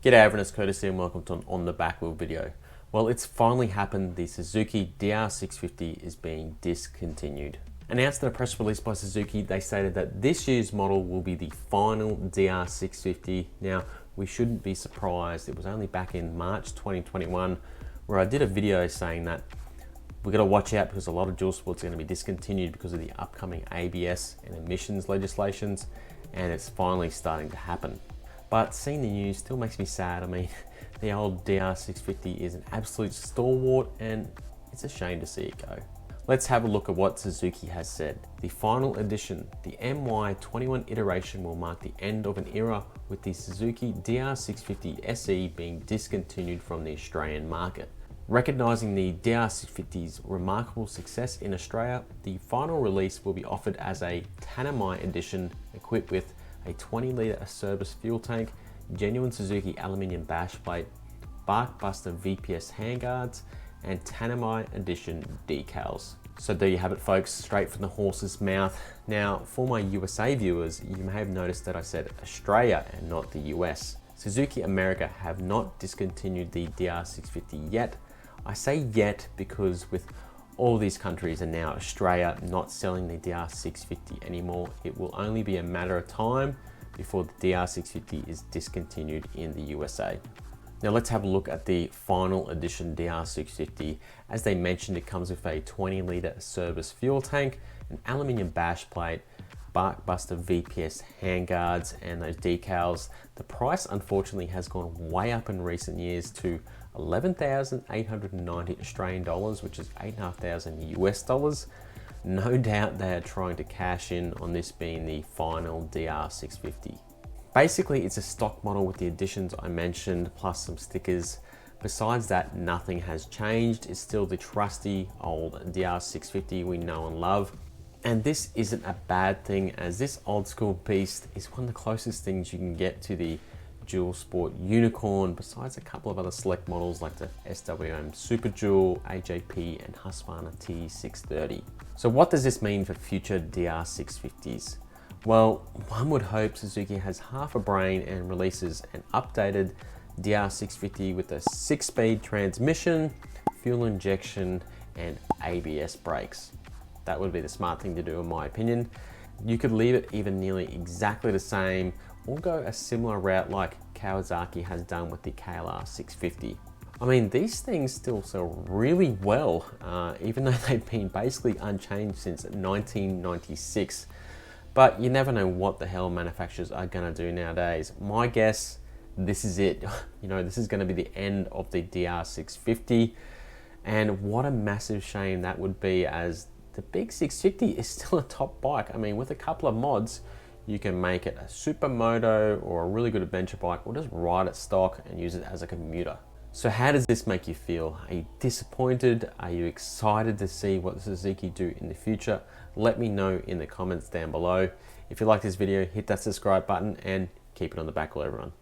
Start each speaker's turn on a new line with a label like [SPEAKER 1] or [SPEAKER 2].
[SPEAKER 1] G'day everyone, it's Courtesy and welcome to an On The Back Wheel video. Well, it's finally happened. The Suzuki DR650 is being discontinued. Announced in a press release by Suzuki, they stated that this year's model will be the final DR650. Now, we shouldn't be surprised. It was only back in March 2021 where I did a video saying that we've got to watch out because a lot of dual sports are going to be discontinued because of the upcoming ABS and emissions legislations, and it's finally starting to happen. But seeing the news still makes me sad. I mean, the old DR650 is an absolute stalwart and it's a shame to see it go. Let's have a look at what Suzuki has said. The final edition, the MY21 iteration, will mark the end of an era with the Suzuki DR650 SE being discontinued from the Australian market. Recognising the DR650's remarkable success in Australia, the final release will be offered as a Tanami edition equipped with a 20-litre Acerbis fuel tank, genuine Suzuki aluminium bash plate, Barkbuster VPS handguards, and Tanami edition decals. So there you have it folks, straight from the horse's mouth. Now for my USA viewers, you may have noticed that I said Australia and not the US. Suzuki America have not discontinued the DR650 yet. I say yet because with all these countries and now Australia not selling the DR650 anymore, it will only be a matter of time before the DR650 is discontinued in the USA. Now let's have a look at the final edition DR650. As they mentioned, it comes with a 20-litre Acerbis fuel tank, an aluminium bash plate, Barkbuster VPS handguards, and those decals. The price unfortunately has gone way up in recent years to 11,890 Australian dollars, which is 8,500 US dollars. No doubt they are trying to cash in on this being the final DR650. Basically, it's a stock model with the additions I mentioned, plus some stickers. Besides that, nothing has changed. It's still the trusty old DR650 we know and love. And this isn't a bad thing, as this old school beast is one of the closest things you can get to the dual sport unicorn, besides a couple of other select models like the SWM Super Dual, AJP, and Husqvarna T630. So what does this mean for future DR650s? Well, one would hope Suzuki has half a brain and releases an updated DR650 with a 6-speed transmission, fuel injection, and ABS brakes. That would be the smart thing to do in my opinion. You could leave it even nearly exactly the same or go a similar route like Kawasaki has done with the KLR 650. I mean, these things still sell really well, even though they've been basically unchanged since 1996. But you never know what the hell manufacturers are gonna do nowadays. My guess, this is it. You know, this is gonna be the end of the DR650. And what a massive shame that would be, as the big 650 is still a top bike. I mean, with a couple of mods, you can make it a supermoto or a really good adventure bike, or just ride it stock and use it as a commuter. So how does this make you feel? Are you disappointed? Are you excited to see what Suzuki do in the future? Let me know in the comments down below. If you like this video, hit that subscribe button and keep it on the back wheel, everyone.